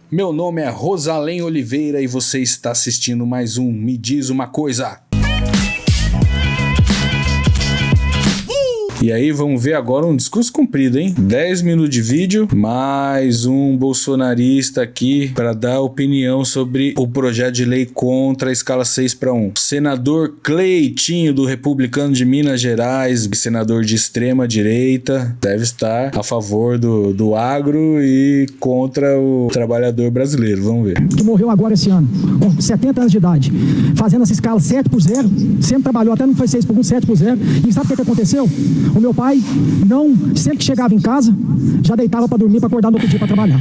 Meu nome é Rosalém Oliveira e você está assistindo mais um Me Diz Uma Coisa. E aí, vamos ver agora um discurso comprido, hein? 10 minutos de vídeo, mais um bolsonarista aqui para dar opinião sobre o projeto de lei contra a escala 6:1. Senador Cleitinho, do Republicano de Minas Gerais, senador de extrema direita, deve estar a favor do agro e contra o trabalhador brasileiro. Vamos ver. Que morreu agora esse ano, com 70 anos de idade, fazendo essa escala 7:0, sempre trabalhou, até não foi 6:1, 7:0. E sabe o que aconteceu? O meu pai sempre que chegava em casa, já deitava para dormir, para acordar no outro dia para trabalhar.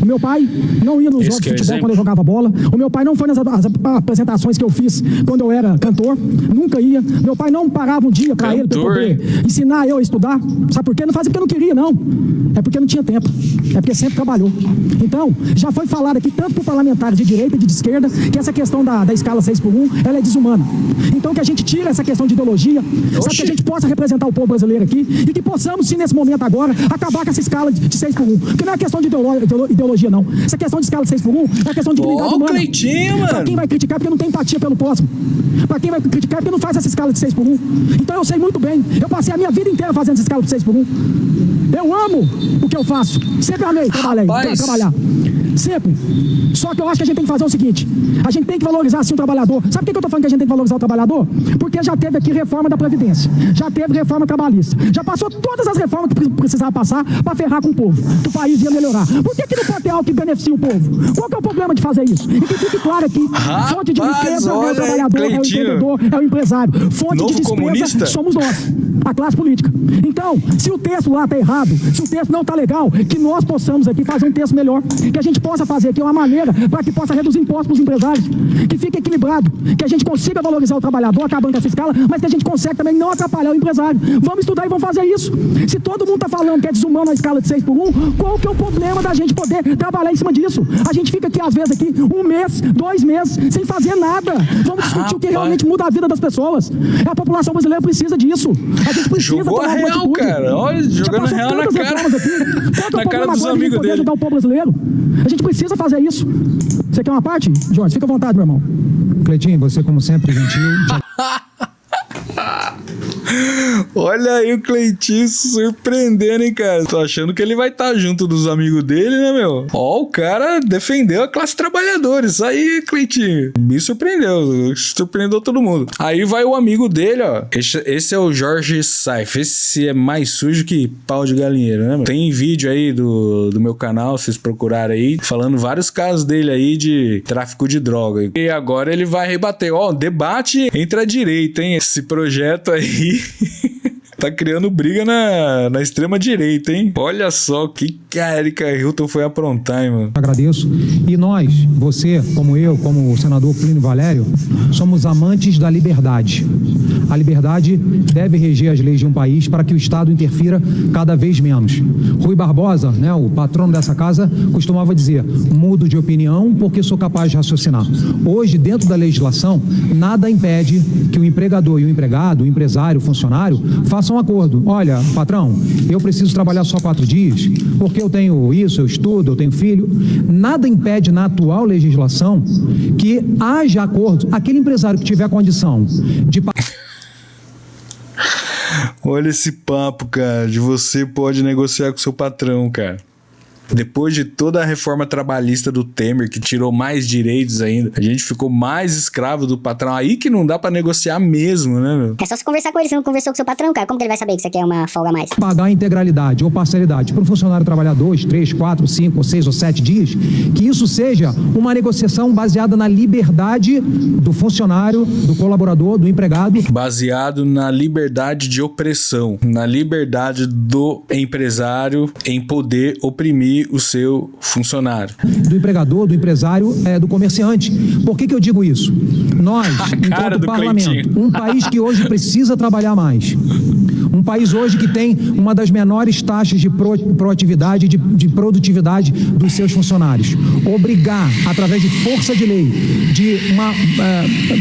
O meu pai não ia nos jogos de futebol quando eu jogava bola. O meu pai não foi nas apresentações que eu fiz quando eu era cantor. Nunca ia. Meu pai não parava um dia para ele poder ensinar eu a estudar. Sabe por quê? Não fazia porque eu não queria, não. É porque não tinha tempo. É porque sempre trabalhou. Então, já foi falado aqui, tanto por parlamentares de direita e de esquerda, que essa questão da escala 6:1, ela é desumana. Então, que a gente tira essa questão de ideologia, sabe, que a gente possa representar o povo brasileiro aqui e que possamos, sim, nesse momento agora, acabar com essa escala de 6:1. Porque não é questão de ideologia, não. Essa questão de escala 6:1 é questão de dignidade humana. Pra quem vai criticar porque não tem empatia pelo próximo. Pra quem vai criticar porque não faz essa escala de 6:1. Então eu sei muito bem. Eu passei a minha vida inteira fazendo essa escala de 6:1. Eu amo o que eu faço. Sempre amei trabalhar. Sempre. Só que eu acho que a gente tem que fazer o seguinte: a gente tem que valorizar assim o trabalhador. Sabe por que eu tô falando que a gente tem que valorizar o trabalhador? Porque já teve aqui reforma da Previdência, já teve reforma trabalhista, já passou todas as reformas que precisava passar para ferrar com o povo, que o país ia melhorar. Por que não pode ter algo que beneficie o povo? Qual que é o problema de fazer isso? E que fique claro aqui: fonte de riqueza é o trabalhador, é o empreendedor, é o empresário. Fonte de despesa somos nós, a classe política. Então, se o texto lá está errado, se o texto não está legal, que nós possamos aqui fazer um texto melhor, que a gente possa fazer aqui uma maneira para que possa reduzir impostos para os empresários, que fique equilibrado, que a gente consiga valorizar o trabalhador, acabando com essa escala, mas que a gente consegue também não atrapalhar o empresário. Vamos estudar e vamos fazer isso. Se todo mundo está falando que é desumano a escala de 6:1, qual que é o problema da gente poder trabalhar em cima disso? A gente fica aqui, às vezes, aqui 1 mês, 2 meses, sem fazer nada. Vamos discutir o que realmente muda a vida das pessoas. A população brasileira precisa disso. A gente precisa tomar uma atitude. Cara. Olha, jogando real na cara. Na cara dos amigos dele. Ajudar o povo brasileiro. A gente precisa fazer isso. Você quer uma parte? Jorge, fica à vontade, meu irmão. Cleitinho, você como sempre gentil. Olha aí o Cleitinho se surpreendendo, hein, cara. Tô achando que ele vai estar junto dos amigos dele, né, meu? Ó, o cara defendeu a classe trabalhadora. Isso aí, Cleitinho. Me surpreendeu. Surpreendeu todo mundo. Aí vai o amigo dele, ó. Esse é o Jorge Saif. Esse é mais sujo que pau de galinheiro, né, meu? Tem vídeo aí do meu canal, vocês procurarem aí, falando vários casos dele aí de tráfico de droga. E agora ele vai rebater. Ó, debate entre a direita, hein? Esse projeto aí tá criando briga na extrema direita, hein? Olha só o que a Erika Hilton foi aprontar, hein, mano. Agradeço. E nós, você, como eu, como o senador Plínio Valério, somos amantes da liberdade. A liberdade deve reger as leis de um país para que o Estado interfira cada vez menos. Rui Barbosa, né, o patrono dessa casa, costumava dizer: mudo de opinião porque sou capaz de raciocinar. Hoje, dentro da legislação, nada impede que o empregador e o empregado, o empresário, o funcionário, façam um acordo. Olha, patrão, eu preciso trabalhar só 4 dias, porque eu tenho isso, eu estudo, eu tenho filho. Nada impede na atual legislação que haja acordo. Aquele empresário que tiver condição de... Olha esse papo, cara, de você pode negociar com seu patrão, cara. Depois de toda a reforma trabalhista do Temer, que tirou mais direitos ainda, a gente ficou mais escravo do patrão. Aí que não dá pra negociar mesmo, né, meu? É só você conversar com ele. Você não conversou com seu patrão, cara. Como que ele vai saber que você quer uma folga a mais? Pagar a integralidade ou parcialidade para o funcionário trabalhar 2, 3, 4, 5, 6 ou 7 dias, que isso seja uma negociação baseada na liberdade do funcionário, do colaborador, do empregado. Baseado na liberdade de opressão, na liberdade do empresário em poder oprimir o seu funcionário. Do empregador, do empresário, do comerciante. Por que eu digo isso? Nós, enquanto parlamento, um país que hoje precisa trabalhar mais, um país hoje que tem uma das menores taxas de proatividade, de produtividade dos seus funcionários. Obrigar, através de força de lei, de uma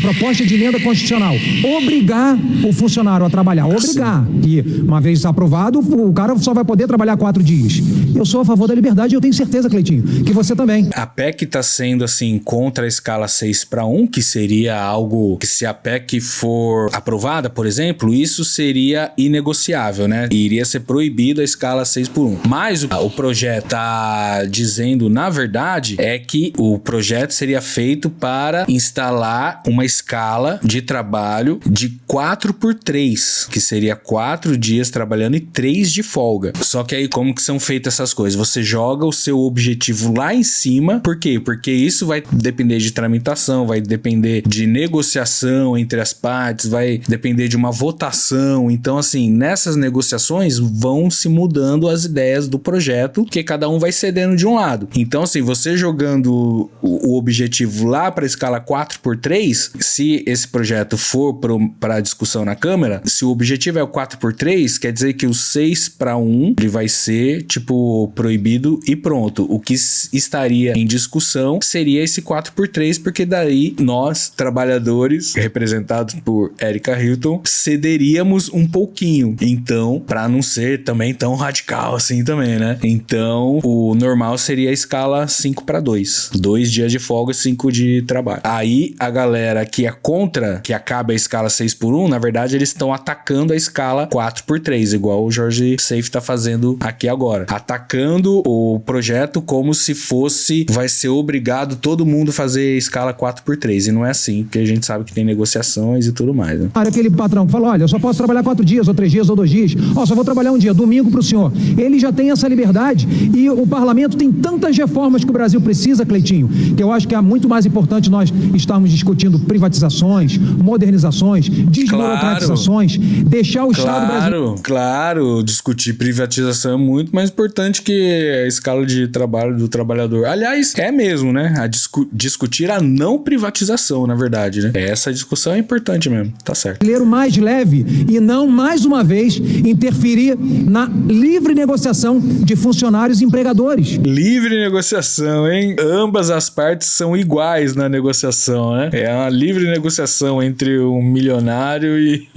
proposta de emenda constitucional, obrigar o funcionário a trabalhar, obrigar, que uma vez aprovado, o cara só vai poder trabalhar 4 dias. Eu sou a favor da liberdade e eu tenho certeza, Cleitinho, que você também. A PEC está sendo, assim, contra a escala 6:1, que seria algo que, se a PEC for aprovada, por exemplo, isso seria inegociável, né? E iria ser proibido a escala 6:1. Mas o projeto está dizendo, na verdade, é que o projeto seria feito para instalar uma escala de trabalho de 4x3, que seria 4 dias trabalhando e 3 de folga. Só que aí, como que são feitas essas coisas? Você joga o seu objetivo lá em cima. Por quê? Porque isso vai depender de tramitação, vai depender de negociação entre as partes, vai depender de uma votação. Então, assim, nessas negociações vão se mudando as ideias do projeto, que cada um vai cedendo de um lado. Então, assim, você jogando o objetivo lá para a escala 4x3, se esse projeto for para discussão na Câmara, se o objetivo é o 4x3, quer dizer que o 6:1 ele vai ser, tipo, proibido e pronto. O que estaria em discussão seria esse 4x3, porque daí nós, trabalhadores, representados por Erika Hilton, cederíamos um pouquinho. Então, para não ser também tão radical assim também, né? Então, o normal seria a escala 5:2. 2 dias de folga, 5 de trabalho. Aí, a galera que é contra que acabe a escala 6:1, na verdade, eles estão atacando a escala 4x3, igual o Jorge Safe tá fazendo aqui agora. Atacando o projeto como se fosse, vai ser obrigado todo mundo a fazer escala 4x3. E não é assim, porque a gente sabe que tem negociações e tudo mais, né? Aquele patrão que fala, olha, eu só posso trabalhar 4 dias, ou 3 dias, ou 2 dias. Só vou trabalhar um dia, domingo pro senhor. Ele já tem essa liberdade e o parlamento tem tantas reformas que o Brasil precisa, Cleitinho, que eu acho que é muito mais importante nós estarmos discutindo privatizações, modernizações, desburocratizações, deixar o Estado brasileiro... Claro, discutir privatização é muito mais importante que a escala de trabalho do trabalhador. Aliás, é mesmo, né? Discutir a não privatização, na verdade, né? Essa discussão é importante mesmo, tá certo. Mais leve e não, mais uma vez, interferir na livre negociação de funcionários e empregadores. Livre negociação, hein? Ambas as partes são iguais na negociação, né? É uma livre negociação entre um milionário e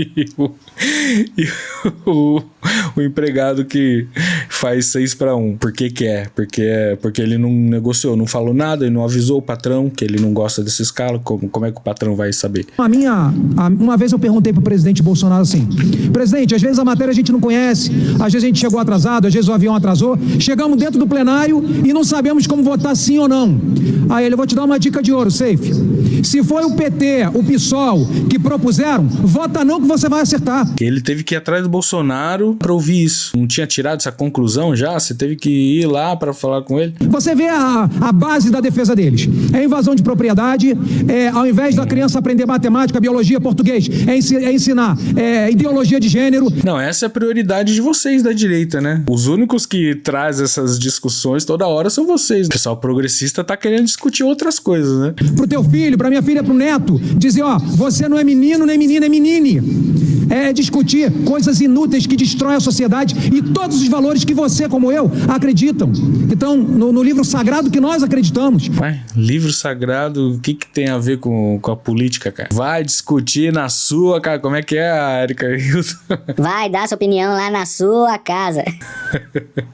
o empregado que faz 6:1. Por que quer? Porque ele não negociou, não falou nada, ele não avisou o patrão que ele não gosta dessa escala. Como é que o patrão vai saber? Uma vez eu perguntei pro presidente Bolsonaro assim: presidente, às vezes a matéria a gente não conhece, às vezes a gente chegou atrasado, às vezes o avião atrasou, chegamos dentro do plenário e não sabemos como votar sim ou não. Aí ele, eu vou te dar uma dica de ouro, Safe. Se foi o PT, o PSOL que propuseram, vota não que você vai acertar. Ele teve que ir atrás do Bolsonaro pra ouvir isso. Não tinha tirado essa conclusão já? Você teve que ir lá pra falar com ele? Você vê a base da defesa deles. É invasão de propriedade, ao invés da criança aprender matemática, biologia, português, é ensinar ideologia de gênero. Não, essa é a prioridade de vocês da direita, né? Os únicos que trazem essas discussões toda hora são vocês. O pessoal progressista tá querendo discutir outras coisas, né? Pro teu filho, pra minha filha, pro neto, dizer, você não é menino, nem menina, é menine. É discutir coisas inúteis que destroem a sociedade e todos os valores que você, como eu, acreditam. Então, no livro sagrado que nós acreditamos. Ué, livro sagrado, o que tem a ver com a política, cara? Vai discutir na sua, cara. Como é que é, a Erika Hilton? Vai dar sua opinião lá na sua casa.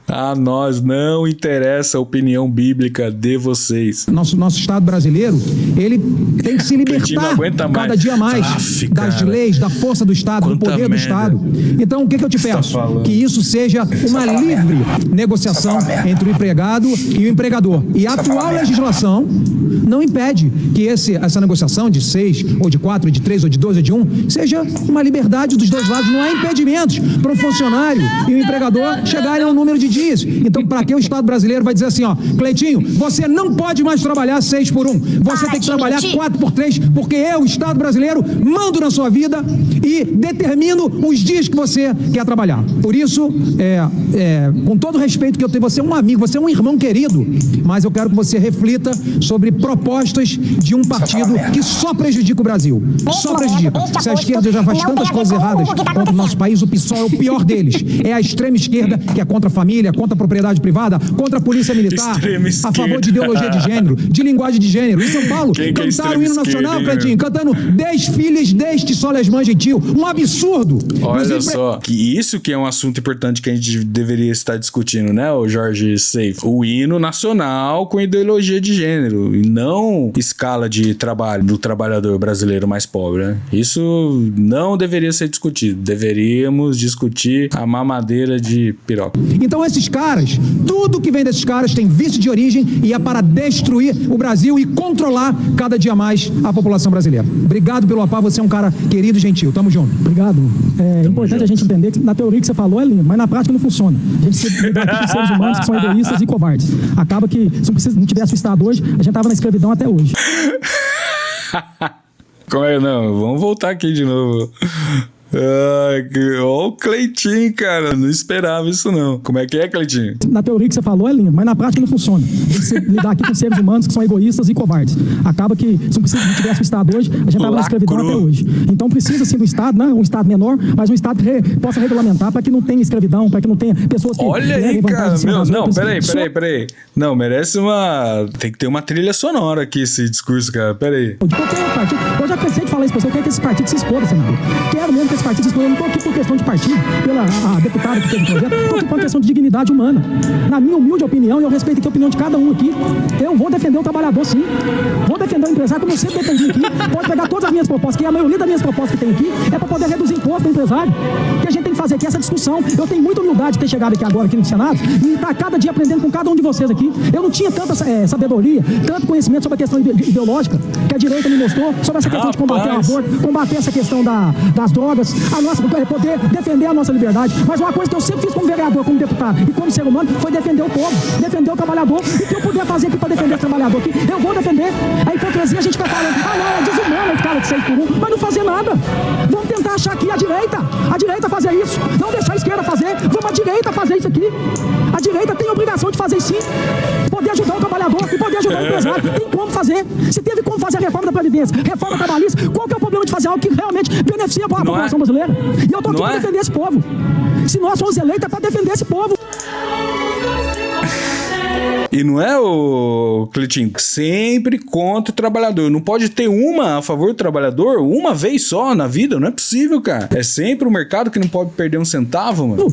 A nós não interessa a opinião bíblica de vocês. Nosso Estado brasileiro, ele tem que se libertar cada dia mais das leis, da força do Estado, do poder do Estado. Então, o que eu te peço? Que isso seja uma livre negociação entre o empregado e o empregador. E a atual legislação não impede que essa negociação de 6, ou de 4, ou de 3, ou de 2, ou de 1, seja uma liberdade dos dois lados. Não há impedimentos para um funcionário e o empregador chegarem ao número de dias. Então, para que o Estado brasileiro vai dizer assim, Cleitinho, você não pode mais trabalhar 6x1. Você tem que trabalhar 4x3, porque eu, o Estado brasileiro, mando na sua vida e determino determino os dias que você quer trabalhar. Por isso, com todo o respeito que eu tenho, você é um amigo, você é um irmão querido, mas eu quero que você reflita sobre propostas de um partido que só prejudica o Brasil. Só prejudica. Se a esquerda já faz tantas coisas erradas contra o nosso país, o PSOL é o pior deles. É a extrema esquerda, que é contra a família, contra a propriedade privada, contra a polícia militar, a favor de ideologia de gênero, de linguagem de gênero. Em São Paulo, cantaram o hino nacional, Cleitinho, cantando desfiles deste Solismã Gentil. Um absurdo. Olha só, que isso que é um assunto importante que a gente deveria estar discutindo, né, o Jorge Seif? O hino nacional com ideologia de gênero e não escala de trabalho do trabalhador brasileiro mais pobre, né? Isso não deveria ser discutido. Deveríamos discutir a mamadeira de piroca. Então esses caras, tudo que vem desses caras tem vício de origem e é para destruir o Brasil e controlar cada dia mais a população brasileira. Obrigado pelo APA, você é um cara querido e gentil. Tamo junto. Obrigado. É importante a gente entender que na teoria que você falou é lindo, mas na prática não funciona. A gente lidar aqui com seres humanos que são egoístas e covardes. Acaba que se não tivesse o Estado hoje, a gente tava na escravidão até hoje. Como é? Não, vamos voltar aqui de novo. Ó o Cleitinho, cara. Não esperava isso, não. Como é que é, Cleitinho? Na teoria que você falou é lindo, mas na prática não funciona. A gente lidar aqui com seres humanos que são egoístas e covardes. Acaba que se não tivesse o Estado hoje, a gente tava na escravidão até hoje. Então precisa sim do Estado, né? Um Estado menor, mas um Estado que possa regulamentar para que não tenha escravidão, para que não tenha pessoas que... Olha aí, cara. Não, peraí. Não, merece uma... Tem que ter uma trilha sonora aqui, esse discurso, cara. Peraí. Eu já cansei de falar isso pra você. Eu quero que esse partido se exploda, senador. Quero mesmo que esse partido se exploda. Eu não tô aqui por questão de partido, pela deputada que teve o projeto. Eu tô aqui por questão de dignidade humana. Na minha humilde opinião, e eu respeito aqui a opinião de cada um aqui, eu vou defender o trabalhador, sim. Vou defender o empresário, como eu sempre defendi aqui. Pode pegar todas as minhas propostas, que a maioria das minhas propostas que tem aqui é pra poder reduzir imposto do empresário. Que a gente tem que fazer aqui essa discussão. Eu tenho muita humildade de ter chegado aqui agora, aqui no Senado, e estar cada dia aprendendo com cada um de vocês aqui. Eu não tinha tanta sabedoria, tanto conhecimento sobre a questão ideológica que a direita me mostrou, sobre essa questão de combater o aborto, combater essa questão das drogas, a nossa, poder defender a nossa liberdade. Mas uma coisa que eu sempre fiz como vereador, como deputado e como ser humano, foi defender o povo, defender o trabalhador. E o que eu puder fazer aqui para defender o trabalhador aqui, eu vou defender. A hipocrisia, a gente fica falando, não, é desumano esse cara de 6 por 1, mas não fazer nada. Vamos tentar achar aqui a direita fazer isso, não deixar a esquerda fazer, vamos a direita fazer isso aqui. A direita tem a obrigação de fazer isso, sim, poder ajudar o trabalhador e poder ajudar o empresário. Tem como fazer. Se teve como fazer a reforma da Previdência, reforma trabalhista, qual que é o problema de fazer algo que realmente beneficia a população brasileira? E eu tô aqui para defender esse povo. Se nós somos eleitos, é para defender esse povo. E não é, o Cleitinho? Sempre contra o trabalhador. Não pode ter uma a favor do trabalhador uma vez só na vida. Não é possível, cara. É sempre o mercado que não pode perder um centavo, mano.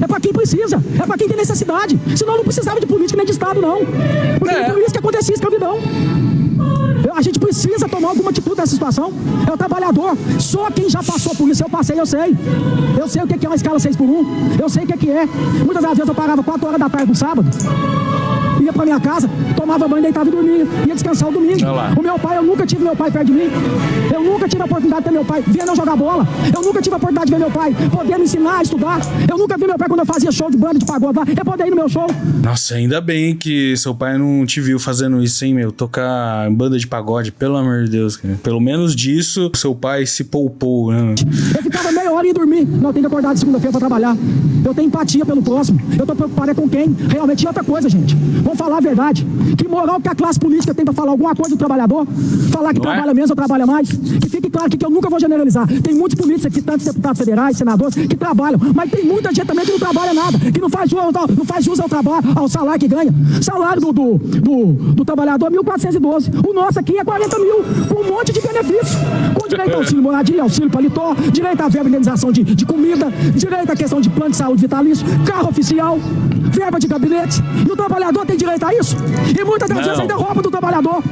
É pra quem precisa. É pra quem tem necessidade. Senão não precisava de política nem de Estado, não. Porque é por isso que acontecia a escravidão. A gente precisa tomar alguma atitude nessa situação. É o trabalhador. Só quem já passou por isso, eu passei, eu sei. Eu sei o que é uma escala 6 por 1. Eu sei o que é. Muitas das vezes eu parava 4 horas da tarde no sábado, ia pra minha casa, tomava banho, deitava e dormia. Ia descansar o domingo. O meu pai, eu nunca tive meu pai perto de mim. Eu nunca tive a oportunidade de ter meu pai vendo eu jogar bola. Eu nunca tive a oportunidade de ver meu pai poder me ensinar a estudar. Eu nunca vi meu pai quando eu fazia show de banda de pagode lá. Eu poder ir no meu show. Nossa, ainda bem que seu pai não te viu fazendo isso, hein, meu? Tocar em banda de pagode, pelo amor de Deus, cara. Pelo menos disso, seu pai se poupou, né? Eu ficava meia hora e ia dormir. Não, eu tenho que acordar de segunda-feira pra trabalhar. Eu tenho empatia pelo próximo. Eu tô preocupado com quem? Realmente, e outra coisa, gente. Vamos falar a verdade. Que moral que a classe política tem pra falar alguma coisa do trabalhador? Falar que trabalha menos ou trabalha mais? Que fique claro que eu nunca vou generalizar. Tem muitos políticos aqui, tantos deputados federais, senadores, que trabalham. Mas tem muita gente também que não trabalha nada. Que não faz jus ao trabalho, ao salário que ganha. Salário do trabalhador é 1.412. O nosso aqui é 40 mil. Com um monte de benefício. Com direito ao auxílio moradia, auxílio paletó, direito à verba de indenização de comida, direito à questão de plano de saúde vitalício, carro oficial, verba de gabinete. E o trabalhador tem direito a isso? E muitas das vezes ainda rouba do trabalhador.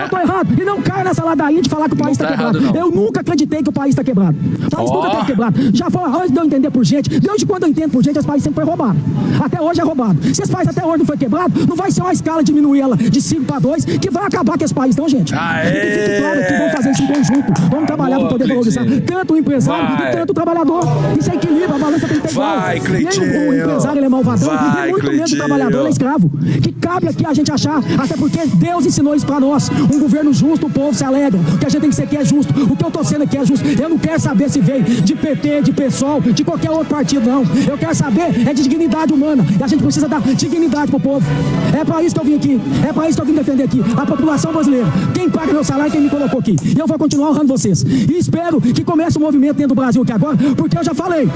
Eu tô errado. E não caia nessa ladainha de falar que o país está quebrado. Errado, eu nunca acreditei que o país está quebrado. O país nunca esteve quebrado. Já foi antes de eu entender por gente. Desde quando eu entendo por gente, esse país sempre foi roubado. Até hoje é roubado. Se esse país até hoje não foi quebrado, não vai ser uma escala diminuir ela de 5 para 2 que vai acabar com esse país, não, gente. Fique claro que vamos fazer isso em conjunto. Vamos trabalhar para poder valorizar tanto o empresário e tanto o trabalhador. Isso é equilíbrio, a balança tem que ter igual. Nem o empresário ele é malvadão e muito menos o trabalhador ele é escravo. Que cabe aqui a gente achar, até porque Deus ensinou isso para nós. Um governo justo, o povo se alegram. O que a gente tem que ser aqui é justo. O que eu tô sendo aqui é justo. Eu não quero saber se vem de PT, de PSOL, de qualquer outro partido, não. Eu quero saber é de dignidade humana. E a gente precisa dar dignidade pro povo. É para isso que eu vim aqui. É para isso que eu vim defender aqui. A população brasileira. Quem paga meu salário, quem me colocou aqui. E eu vou continuar honrando vocês. E espero que comece um movimento dentro do Brasil aqui agora, porque eu já falei.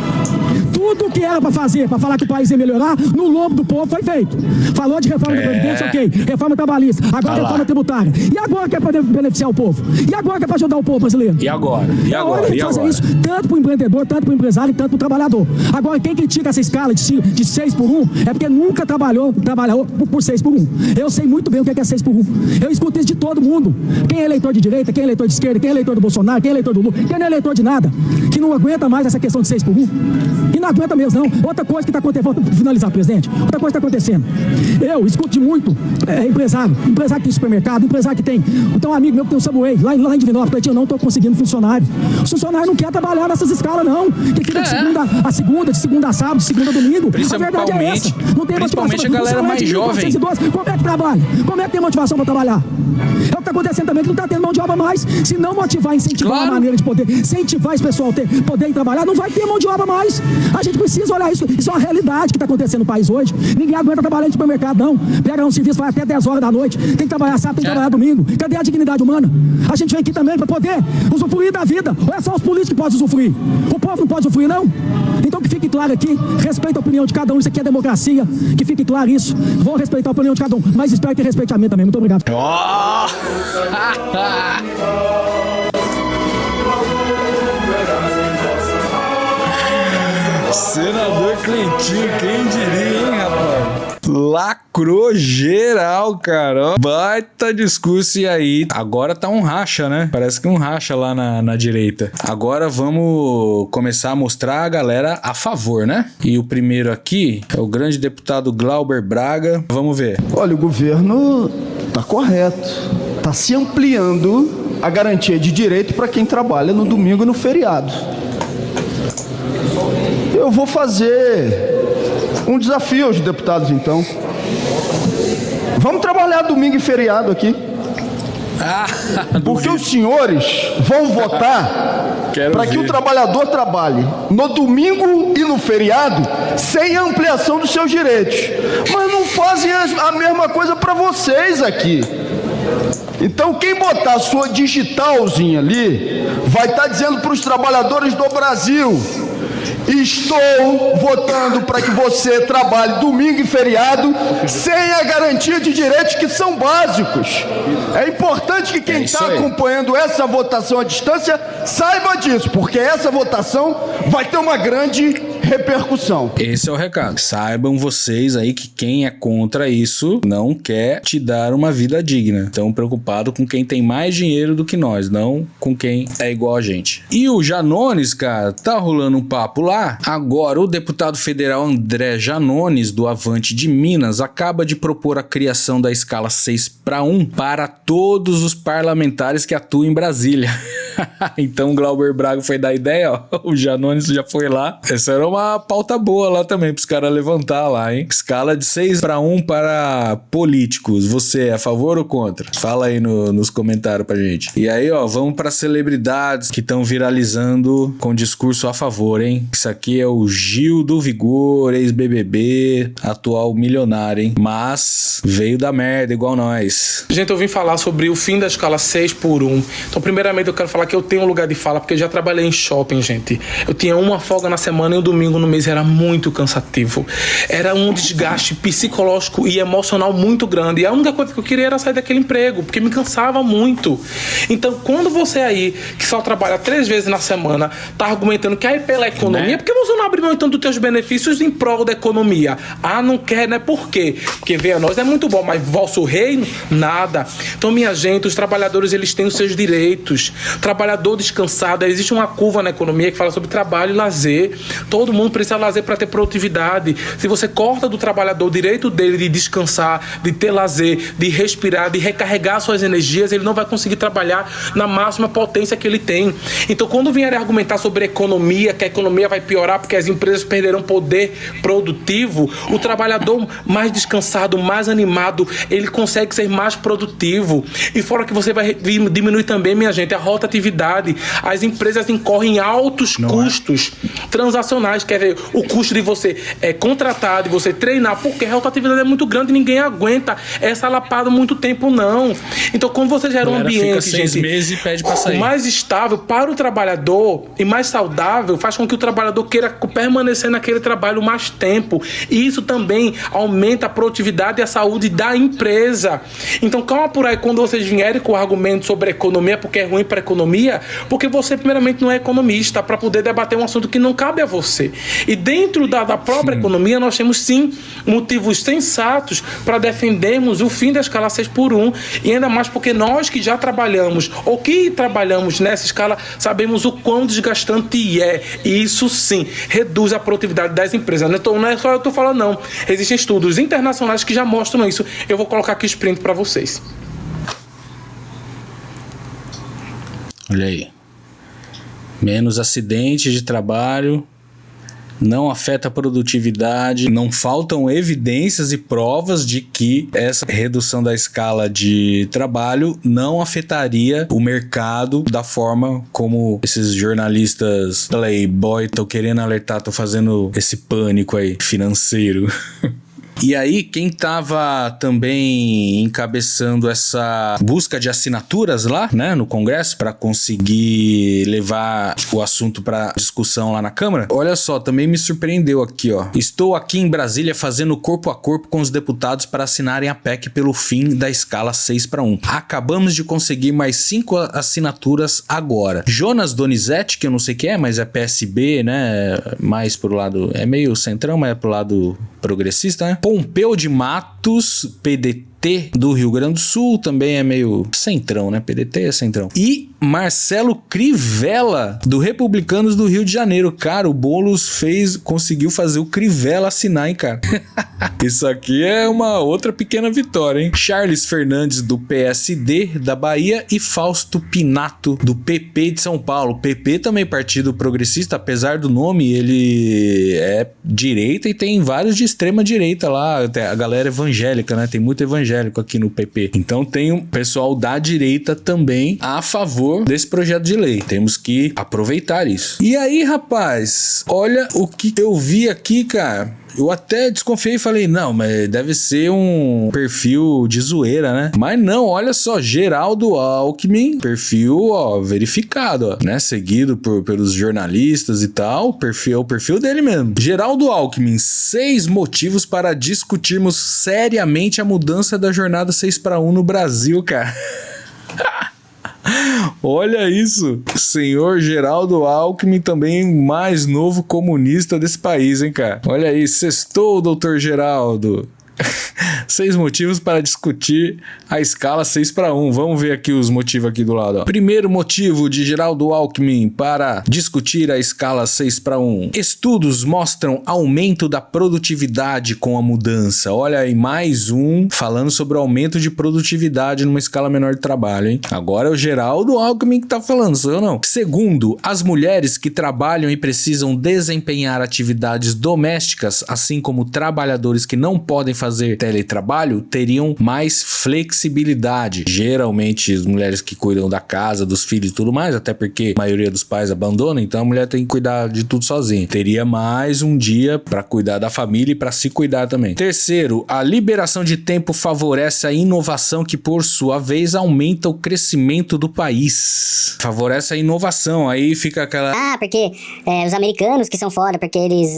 Tudo que era para fazer, para falar que o país ia melhorar, no lombo do povo foi feito. Falou de reforma da Previdência, ok. Reforma trabalhista, agora reforma tributária. E agora que é para beneficiar o povo? E agora que é para ajudar o povo brasileiro? E agora? E agora? É hora de fazer isso, tanto para o empreendedor, tanto para o empresário, tanto para o trabalhador. Agora, quem critica essa escala de 6 por 1 é porque nunca trabalhou por 6 por 1. Eu sei muito bem o que é 6 por 1. Eu escuto isso de todo mundo. Quem é eleitor de direita, quem é eleitor de esquerda, quem é eleitor do Bolsonaro, quem é eleitor do Lula, quem não é eleitor de nada, que não aguenta mais essa questão de 6 por 1. E não aguenta mesmo, não. Outra coisa que está acontecendo, vou finalizar, presidente. Outra coisa que está acontecendo. Eu escuto de muito empresário que tem supermercado, empresário que tem. Então, um amigo meu que tem um Subway, lá em Divinópolis, eu não estou conseguindo funcionário. O funcionário não quer trabalhar nessas escalas, não. Que fica de segunda a sábado, de segunda a domingo. A verdade é essa. Não tem principalmente a galera mais jovem. Como é que trabalha? Como é que tem motivação para trabalhar? É o que está acontecendo também, que não está tendo mão de obra mais. Se não motivar, incentivar a maneira de poder, incentivar esse pessoal a poder ir trabalhar, não vai ter mão de obra mais. A gente precisa olhar isso. Isso é uma realidade que está acontecendo no país hoje. Ninguém aguenta trabalhar em supermercado, não. Pega um serviço, vai até 10 horas da noite. Tem que trabalhar sábado, tem que trabalhar domingo. Cadê a dignidade humana? A gente vem aqui também para poder usufruir da vida. Ou é só os políticos que podem usufruir? O povo não pode usufruir, não? Então que fique claro aqui, respeita a opinião de cada um. Isso aqui é democracia. Que fique claro isso. Vou respeitar a opinião de cada um, mas espero que respeite a minha também. Muito obrigado. Senador Cleitinho, quem diria, hein, rapaz? Lacrou geral, cara. Ó, baita discurso. E aí, agora tá um racha, né? Parece que um racha lá na direita. Agora vamos começar a mostrar a galera a favor, né? E o primeiro aqui é o grande deputado Glauber Braga. Vamos ver. Olha, o governo tá correto. Tá se ampliando a garantia de direito para quem trabalha no domingo e no feriado. Eu vou fazer um desafio aos deputados, então. Vamos trabalhar domingo e feriado aqui. Porque os senhores vão votar para que o trabalhador trabalhe no domingo e no feriado sem ampliação dos seus direitos. Mas não fazem a mesma coisa para vocês aqui. Então quem botar a sua digitalzinha ali vai estar dizendo para os trabalhadores do Brasil: estou votando para que você trabalhe domingo e feriado sem a garantia de direitos que são básicos. É importante que quem está acompanhando essa votação à distância saiba disso, porque essa votação vai ter uma grande repercussão. Esse é o recado. Saibam vocês aí que quem é contra isso não quer te dar uma vida digna. Estão preocupados com quem tem mais dinheiro do que nós, não com quem é igual a gente. E o Janones, cara, tá rolando um papo lá. Agora, o deputado federal André Janones, do Avante de Minas, acaba de propor a criação da escala 6:1 para todos os parlamentares que atuam em Brasília. Então o Glauber Braga foi dar ideia, ó. O Janones já foi lá. Essa era uma pauta boa lá também, pros caras levantar lá, hein? Escala de 6:1 para políticos. Você é a favor ou contra? Fala aí nos comentários pra gente. E aí, ó, vamos para celebridades que estão viralizando com discurso a favor, hein? Isso aqui é o Gil do Vigor, ex-BBB, atual milionário, hein? Mas veio da merda igual nós. Gente, eu vim falar sobre o fim da escala 6:1. Então, primeiramente, eu quero falar que eu tenho um lugar de fala, porque eu já trabalhei em shopping, gente. Eu tinha uma folga na semana e um domingo no mês, era muito cansativo. Era um desgaste psicológico e emocional muito grande. E a única coisa que eu queria era sair daquele emprego, porque me cansava muito. Então, quando você aí, que só trabalha 3 vezes na semana, tá argumentando que aí pela economia, por que você não abre mão então dos teus benefícios em prol da economia? Ah, não quer, né? Por quê? Porque ver a nós é muito bom, mas vosso reino, nada. Então, minha gente, os trabalhadores, eles têm os seus direitos. Trabalhador descansado, existe uma curva na economia que fala sobre trabalho e lazer. Todo mundo mundo precisa de lazer para ter produtividade. Se você corta do trabalhador o direito dele de descansar, de ter lazer, de respirar, de recarregar suas energias, ele não vai conseguir trabalhar na máxima potência que ele tem. Então, quando vierem argumentar sobre economia, que a economia vai piorar porque as empresas perderão poder produtivo, o trabalhador mais descansado, mais animado, ele consegue ser mais produtivo. E fora que você vai diminuir também, minha gente, a rotatividade. As empresas incorrem em altos custos transacionais, quer dizer, o custo de você contratar, de você treinar, porque a rotatividade é muito grande e ninguém aguenta essa lapada muito tempo, não. Então, quando você gera um ambiente, fica 6 meses e pede pra sair. mais estável para o trabalhador e mais saudável, faz com que o trabalhador queira permanecer naquele trabalho mais tempo. E isso também aumenta a produtividade e a saúde da empresa. Então, calma por aí quando vocês vierem com o argumento sobre economia, porque é ruim para a economia, porque você, primeiramente, não é economista para poder debater um assunto que não cabe a você. E dentro da própria economia, nós temos, sim, motivos sensatos para defendermos o fim da escala 6x1, e ainda mais porque nós que já trabalhamos, ou que trabalhamos nessa escala, sabemos o quão desgastante é. E isso, sim, reduz a produtividade das empresas. Não é só eu que estou falando, não. Existem estudos internacionais que já mostram isso. Eu vou colocar aqui o sprint para vocês. Olha aí. Menos acidentes de trabalho, não afeta a produtividade, não faltam evidências e provas de que essa redução da escala de trabalho não afetaria o mercado da forma como esses jornalistas playboy estão querendo alertar, estão fazendo esse pânico aí financeiro. E aí, quem estava também encabeçando essa busca de assinaturas lá, né, no Congresso, para conseguir levar o assunto para discussão lá na Câmara, olha só, também me surpreendeu aqui, ó. Estou aqui em Brasília fazendo corpo a corpo com os deputados para assinarem a PEC pelo fim da escala 6x1. Acabamos de conseguir mais 5 assinaturas agora. Jonas Donizete, que eu não sei quem é, mas é PSB, né, mais pro lado, é meio centrão, mas é pro lado progressista, né? Pompeu de Matos, PDT do Rio Grande do Sul, também é meio centrão, né? PDT é centrão. E Marcelo Crivella, do Republicanos do Rio de Janeiro. Cara, o Boulos conseguiu fazer o Crivella assinar, hein, cara? Isso aqui é uma outra pequena vitória, hein? Charles Fernandes, do PSD da Bahia, e Fausto Pinato, do PP de São Paulo. PP também partido progressista, apesar do nome, ele é direita e tem vários de extrema direita lá, a galera evangélica, né? Tem muito evangélico aqui no PP. Então tem um pessoal da direita também a favor desse projeto de lei. Temos que aproveitar isso. E aí, rapaz, olha o que eu vi aqui, cara. Eu até desconfiei e falei, não, mas deve ser um perfil de zoeira, né? Mas não, olha só, Geraldo Alckmin, perfil, ó, verificado, ó, né? Seguido pelos jornalistas e tal, o perfil dele mesmo. Geraldo Alckmin, 6 motivos para discutirmos seriamente a mudança da jornada 6x1 no Brasil, cara. Olha isso, senhor Geraldo Alckmin, também mais novo comunista desse país, hein, cara? Olha aí, sextou, doutor Geraldo. 6 motivos para discutir a escala 6x1. Vamos ver aqui os motivos aqui do lado, ó. Primeiro motivo de Geraldo Alckmin para discutir a escala 6x1. Estudos mostram aumento da produtividade com a mudança. Olha aí, mais um falando sobre o aumento de produtividade numa escala menor de trabalho, hein? Agora é o Geraldo Alckmin que tá falando, sou eu não. Segundo, as mulheres que trabalham e precisam desempenhar atividades domésticas, assim como trabalhadores que não podem fazer teletrabalho, teriam mais flexibilidade. Geralmente as mulheres que cuidam da casa, dos filhos e tudo mais, até porque a maioria dos pais abandonam, então a mulher tem que cuidar de tudo sozinha. Teria mais um dia para cuidar da família e para se cuidar também. Terceiro, a liberação de tempo favorece a inovação, que por sua vez aumenta o crescimento do país. Favorece a inovação, aí fica aquela... Ah, porque os americanos que são foda, porque eles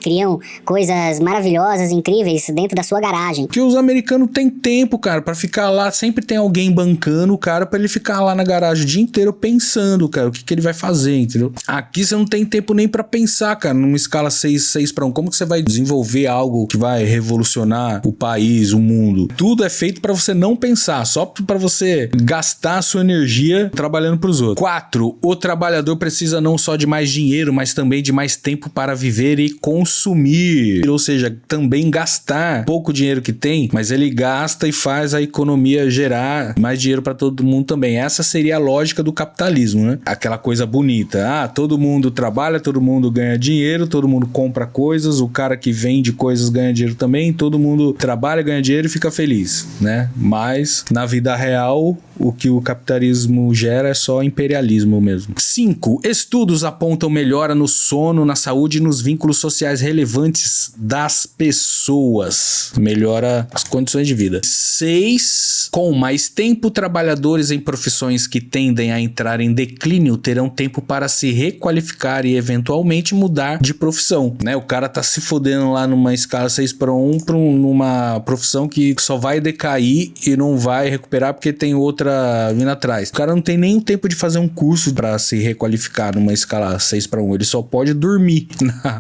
criam coisas maravilhosas, incríveis dentro da sua garagem. Porque os americanos têm tempo, cara, pra ficar lá, sempre tem alguém bancando o cara pra ele ficar lá na garagem o dia inteiro pensando, cara, o que ele vai fazer, entendeu? Aqui você não tem tempo nem pra pensar, cara, numa escala 6:1. Como que você vai desenvolver algo que vai revolucionar o país, o mundo? Tudo é feito pra você não pensar, só pra você gastar a sua energia trabalhando pros outros. 4. O trabalhador precisa não só de mais dinheiro, mas também de mais tempo para viver e consumir. Ou seja, também gastar pouco dinheiro que tem, mas ele gasta e faz a economia gerar mais dinheiro para todo mundo também. Essa seria a lógica do capitalismo, né? Aquela coisa bonita. Todo mundo trabalha, todo mundo ganha dinheiro, todo mundo compra coisas, o cara que vende coisas ganha dinheiro também, todo mundo trabalha, ganha dinheiro e fica feliz, né? Mas na vida real, o que o capitalismo gera é só imperialismo mesmo. 5. Estudos apontam melhora no sono, na saúde e nos vínculos sociais relevantes das pessoas. Melhora as condições de vida. 6. Com mais tempo, trabalhadores em profissões que tendem a entrar em declínio terão tempo para se requalificar e eventualmente mudar de profissão, né? O cara tá se fodendo lá numa escala 6:1 numa profissão que só vai decair e não vai recuperar porque tem outra vindo atrás. O cara não tem nem tempo de fazer um curso para se requalificar numa escala 6:1. Ele só pode dormir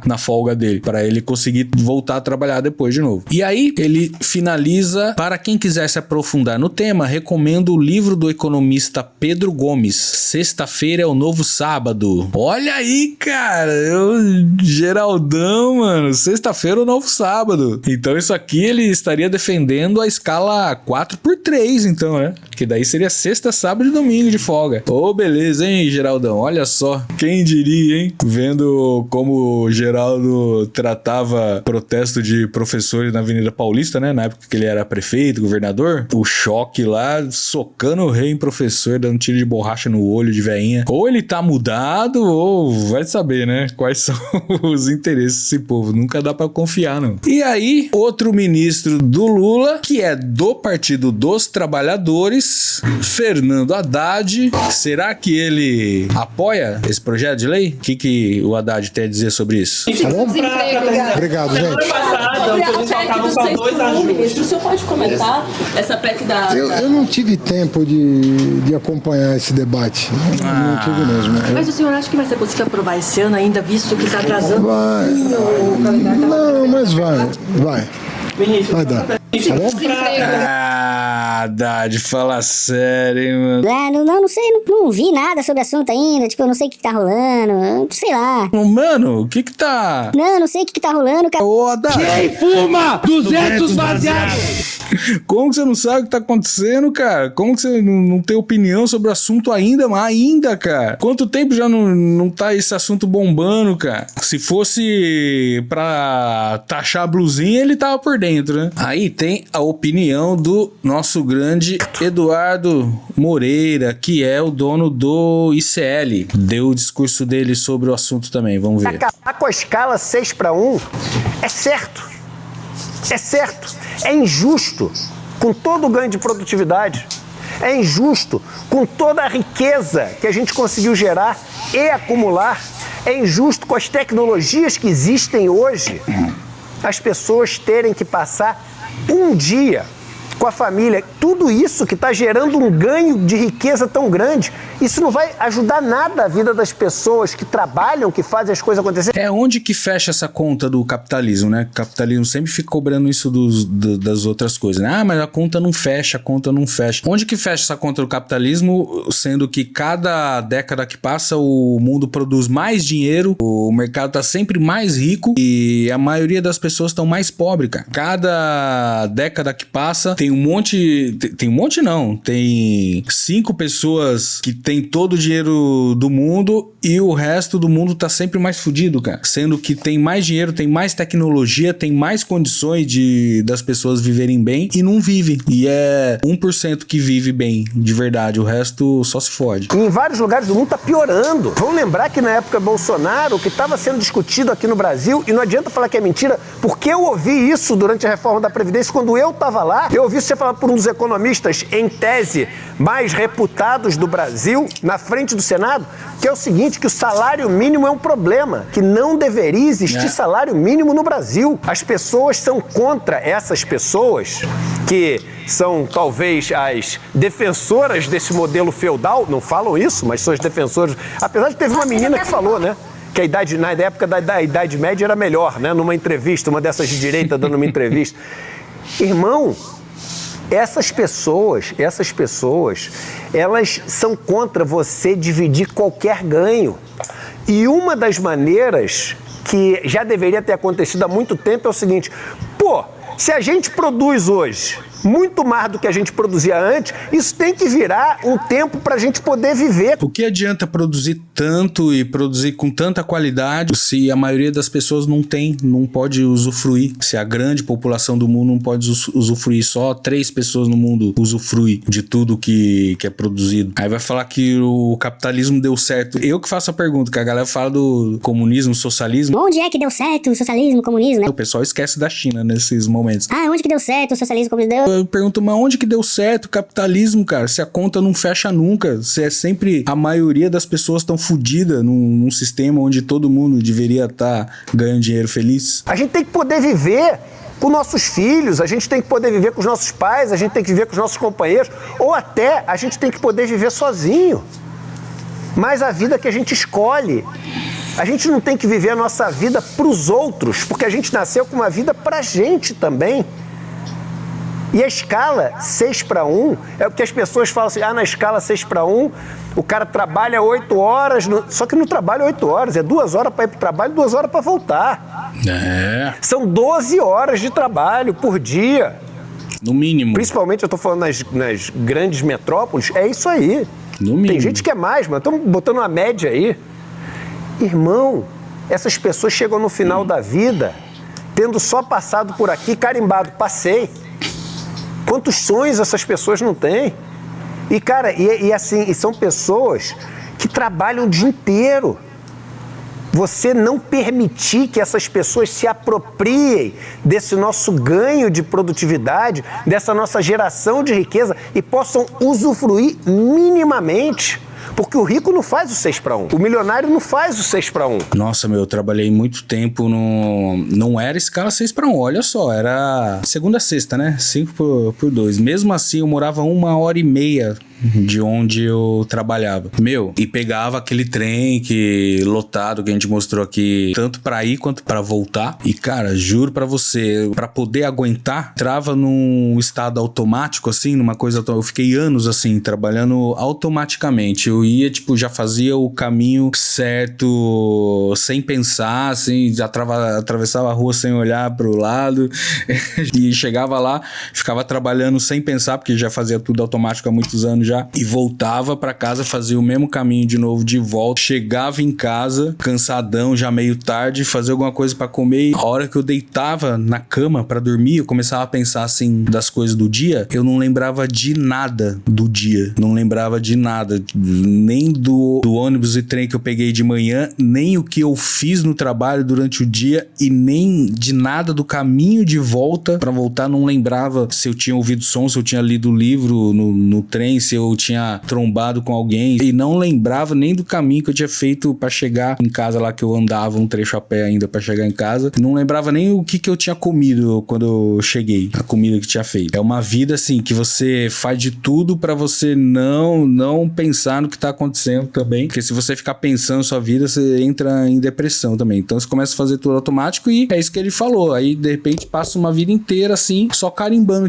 na folga dele para ele conseguir voltar a trabalhar depois de novo. E aí ele finaliza: para quem quiser se aprofundar no tema, recomendo o livro do economista Pedro Gomes, Sexta-feira é o Novo Sábado. Olha aí, cara, Geraldão, mano, sexta-feira é o novo sábado. Então isso aqui ele estaria defendendo a escala 4x3, então, né? Que daí seria sexta, sábado e domingo de folga. Ô, beleza, hein, Geraldão? Olha só, quem diria, hein? Vendo como o Geraldo tratava protesto de professores na Avenida Paulista, né? Na época que ele era prefeito, governador, o choque lá, socando o rei em professor, dando tiro de borracha no olho de veinha. Ou ele tá mudado, ou vai saber, né? Quais são os interesses desse povo. Nunca dá pra confiar, não. E aí, outro ministro do Lula, que é do Partido dos Trabalhadores, Fernando Haddad. Será que ele apoia esse projeto de lei? O que o Haddad tem a dizer sobre isso? Tá bom? Obrigado, gente. O senhor pode comentar essa PEC da... Eu não tive tempo de acompanhar esse debate. Não tive mesmo. Mas o senhor acha que vai ser possível aprovar esse ano ainda, visto que está atrasando? Vai. Não, mas vai. Vai dar. Tá bom? Haddad, fala sério, hein, mano. Não sei, não vi nada sobre o assunto ainda, tipo, eu não sei o que tá rolando, sei lá. Mano, o que tá... Não sei o que tá rolando, cara. Ô, Haddad. Quem fuma 200 baseados? Como que você não sabe o que tá acontecendo, cara? Como que você não tem opinião sobre o assunto ainda, cara? Quanto tempo já não tá esse assunto bombando, cara? Se fosse pra taxar a blusinha, ele tava por dentro, né? Aí tem a opinião do nosso grande Eduardo Moreira, que é o dono do ICL. Deu o discurso dele sobre o assunto também, vamos ver. Acabar com a escala 6:1 é certo. É injusto com todo o ganho de produtividade. É injusto com toda a riqueza que a gente conseguiu gerar e acumular. É injusto com as tecnologias que existem hoje, as pessoas terem que passar um dia com a família. Tudo isso que está gerando um ganho de riqueza tão grande, isso não vai ajudar nada a vida das pessoas que trabalham, que fazem as coisas acontecerem. É onde que fecha essa conta do capitalismo, né? O capitalismo sempre fica cobrando isso das outras coisas, né? Mas a conta não fecha. Onde que fecha essa conta do capitalismo, sendo que cada década que passa o mundo produz mais dinheiro, o mercado tá sempre mais rico e a maioria das pessoas estão mais pobres, cara. Cada década que passa tem tem 5 pessoas que tem todo o dinheiro do mundo e o resto do mundo tá sempre mais fudido, cara. Sendo que tem mais dinheiro, tem mais tecnologia, tem mais condições das pessoas viverem bem e não vivem. E é 1% que vive bem, de verdade. O resto só se fode. Em vários lugares do mundo tá piorando. Vamos lembrar que na época Bolsonaro, o que estava sendo discutido aqui no Brasil, e não adianta falar que é mentira, porque eu ouvi isso durante a reforma da Previdência, quando eu tava lá, eu ouvi isso ser falado por um dos economistas, em tese, mais reputados do Brasil, na frente do Senado, que é o seguinte, que o salário mínimo é um problema, que não deveria existir salário mínimo no Brasil. As pessoas são contra essas pessoas, que são talvez as defensoras desse modelo feudal, não falam isso, mas são as defensoras. Apesar de teve uma menina que falou, né? Que a idade, na época da Idade Média era melhor, né? Numa entrevista, uma dessas de direita dando uma entrevista. Irmão, essas pessoas, elas são contra você dividir qualquer ganho. E uma das maneiras que já deveria ter acontecido há muito tempo é o seguinte: pô, se a gente produz hoje muito mais do que a gente produzia antes, isso tem que virar um tempo para a gente poder viver. O que adianta produzir tanto e produzir com tanta qualidade se a maioria das pessoas não pode usufruir? Se a grande população do mundo não pode usufruir, só 3 pessoas no mundo usufruem de tudo que é produzido. Aí vai falar que o capitalismo deu certo. Eu que faço a pergunta, que a galera fala do comunismo, socialismo. Onde é que deu certo o socialismo, o comunismo, né? O pessoal esquece da China nesses momentos. Ah, onde que deu certo o socialismo, o comunismo? Eu pergunto, mas onde que deu certo o capitalismo, cara? Se a conta não fecha nunca, se é sempre a maioria das pessoas estão fodidas num sistema onde todo mundo deveria estar ganhando dinheiro feliz. A gente tem que poder viver com nossos filhos, a gente tem que poder viver com os nossos pais, a gente tem que viver com os nossos companheiros, ou até a gente tem que poder viver sozinho. Mas a vida que a gente escolhe, a gente não tem que viver a nossa vida para os outros, porque a gente nasceu com uma vida para a gente também. E a escala 6:1 é o que as pessoas falam assim, na escala 6:1 o cara trabalha 8 horas, só que não trabalha 8 horas, é 2 horas para ir para o trabalho, 2 horas para voltar. São 12 horas de trabalho por dia. No mínimo. Principalmente eu estou falando nas grandes metrópoles, é isso aí. No mínimo. Tem gente que é mais, mas estamos botando uma média aí. Irmão, essas pessoas chegam no final da vida tendo só passado por aqui, carimbado, passei. Quantos sonhos essas pessoas não têm? E, cara, e são pessoas que trabalham o dia inteiro. Você não permitir que essas pessoas se apropriem desse nosso ganho de produtividade, dessa nossa geração de riqueza e possam usufruir minimamente. Porque o rico não faz o 6:1. O milionário não faz o 6:1. Nossa, eu trabalhei muito tempo não era escala 6:1, olha só, era segunda a sexta, né? 5/2. Mesmo assim, eu morava 1h30 de onde eu trabalhava. E pegava aquele trem lotado que a gente mostrou aqui, tanto pra ir quanto pra voltar. E, cara, juro pra você, pra poder aguentar, trava num estado automático, assim, numa coisa... Eu fiquei anos, assim, trabalhando automaticamente. Eu ia, já fazia o caminho certo, sem pensar, assim, já atravessava a rua sem olhar pro lado. E chegava lá, ficava trabalhando sem pensar, porque já fazia tudo automático há muitos anos já, e voltava pra casa, fazia o mesmo caminho de novo, de volta, chegava em casa, cansadão, já meio tarde, fazia alguma coisa pra comer, e a hora que eu deitava na cama pra dormir, eu começava a pensar, assim, das coisas do dia, eu não lembrava de nada do dia, não lembrava de nada, nem do ônibus e trem que eu peguei de manhã, nem o que eu fiz no trabalho durante o dia, e nem de nada do caminho de volta, pra voltar, não lembrava se eu tinha ouvido som, se eu tinha lido o livro no trem, se eu tinha trombado com alguém, e não lembrava nem do caminho que eu tinha feito pra chegar em casa lá, que eu andava um trecho a pé ainda pra chegar em casa, não lembrava nem o que eu tinha comido quando eu cheguei, a comida que tinha feito. É uma vida assim, que você faz de tudo pra você não pensar no que tá acontecendo também, porque se você ficar pensando sua vida, você entra em depressão também, então você começa a fazer tudo automático, e é isso que ele falou, aí de repente passa uma vida inteira assim, só carimbando,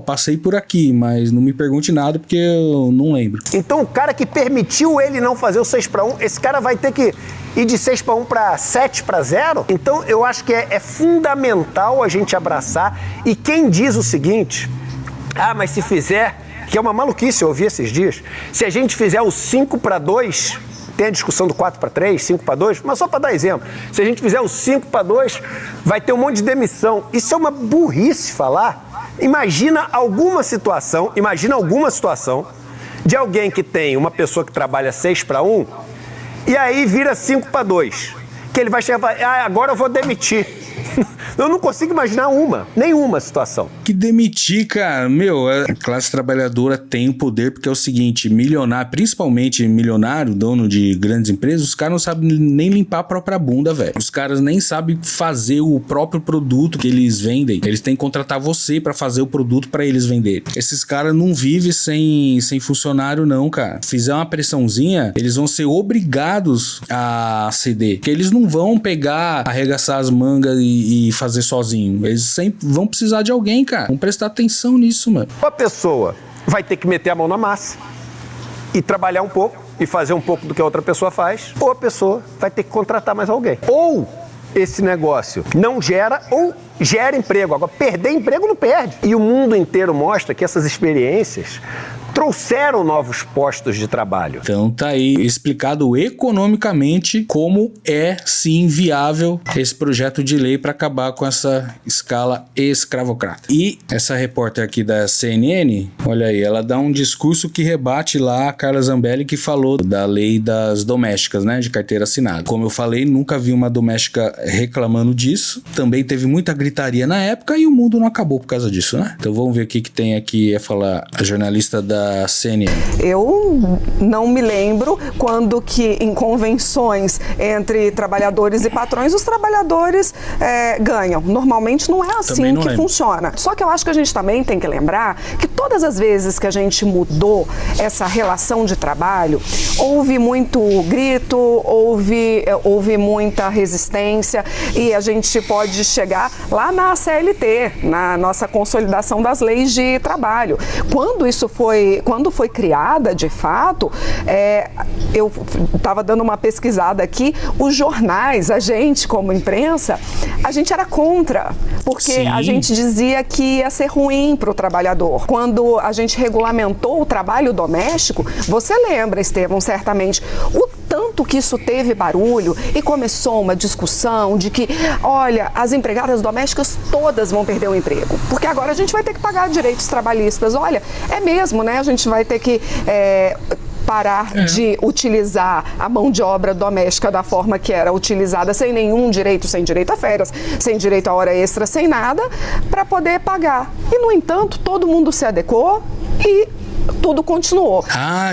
passei por aqui, mas não me pergunte nada, porque eu não lembro. Então o cara que permitiu ele não fazer o 6:1, esse cara vai ter que ir de 6:1 para 7:0? Então eu acho que é fundamental a gente abraçar. E quem diz o seguinte, mas se fizer, que é uma maluquice, eu ouvi esses dias, se a gente fizer o 5:2, tem a discussão do 4:3, 5:2, mas só para dar exemplo, se a gente fizer o 5:2, vai ter um monte de demissão. Isso é uma burrice falar. Imagina alguma situação de alguém que tem uma pessoa que trabalha 6:1 e aí vira 5:2, que ele vai chegar e falar, agora eu vou demitir. Eu não consigo imaginar nenhuma situação. Que demitir, cara, meu, a classe trabalhadora tem o poder, porque é o seguinte, milionário, principalmente milionário, dono de grandes empresas, os caras não sabem nem limpar a própria bunda, velho. Os caras nem sabem fazer o próprio produto que eles vendem. Eles têm que contratar você pra fazer o produto pra eles venderem. Esses caras não vivem sem funcionário, não, cara. Fizer uma pressãozinha, eles vão ser obrigados a ceder. Porque eles não vão pegar, arregaçar as mangas e fazer sozinho. Eles sempre vão precisar de alguém, cara. Vamos prestar atenção nisso, mano. A pessoa vai ter que meter a mão na massa e trabalhar um pouco e fazer um pouco do que a outra pessoa faz, ou a pessoa vai ter que contratar mais alguém. Ou esse negócio não gera ou gera emprego. Agora, perder emprego não perde. E o mundo inteiro mostra que essas experiências trouxeram novos postos de trabalho. Então tá aí explicado economicamente como é sim viável esse projeto de lei para acabar com essa escala escravocrata. E essa repórter aqui da CNN, olha aí, ela dá um discurso que rebate lá a Carla Zambelli, que falou da lei das domésticas, né, de carteira assinada. Como eu falei, nunca vi uma doméstica reclamando disso. Também teve muita gritaria na época e o mundo não acabou por causa disso, né? Então vamos ver o que tem aqui a falar a jornalista da CNN. Eu não me lembro quando que em convenções entre trabalhadores e patrões os trabalhadores ganham. Normalmente não é assim que funciona. Só que eu acho que a gente também tem que lembrar que todas as vezes que a gente mudou essa relação de trabalho, houve muito grito, houve muita resistência e a gente pode chegar lá na CLT, na nossa consolidação das leis de trabalho. Quando foi criada, de fato, eu estava dando uma pesquisada aqui, os jornais, a gente como imprensa, a gente era contra, porque Sim. a gente dizia que ia ser ruim para o trabalhador. Quando a gente regulamentou o trabalho doméstico, você lembra, Estevão, certamente, o tanto que isso teve barulho e começou uma discussão de que, olha, as empregadas domésticas todas vão perder o emprego, porque agora a gente vai ter que pagar direitos trabalhistas. Olha, é mesmo, né? A gente vai ter que parar de utilizar a mão de obra doméstica da forma que era utilizada, sem nenhum direito, sem direito a férias, sem direito a hora extra, sem nada, para poder pagar. E, no entanto, todo mundo se adequou e tudo continuou.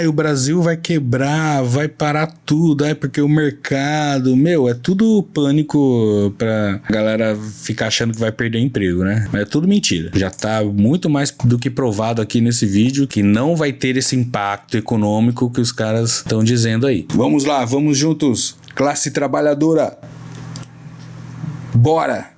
O Brasil vai quebrar, vai parar tudo, porque o mercado, é tudo pânico pra galera ficar achando que vai perder emprego, né? Mas é tudo mentira. Já tá muito mais do que provado aqui nesse vídeo que não vai ter esse impacto econômico que os caras estão dizendo aí. Vamos lá, vamos juntos. Classe trabalhadora. Bora!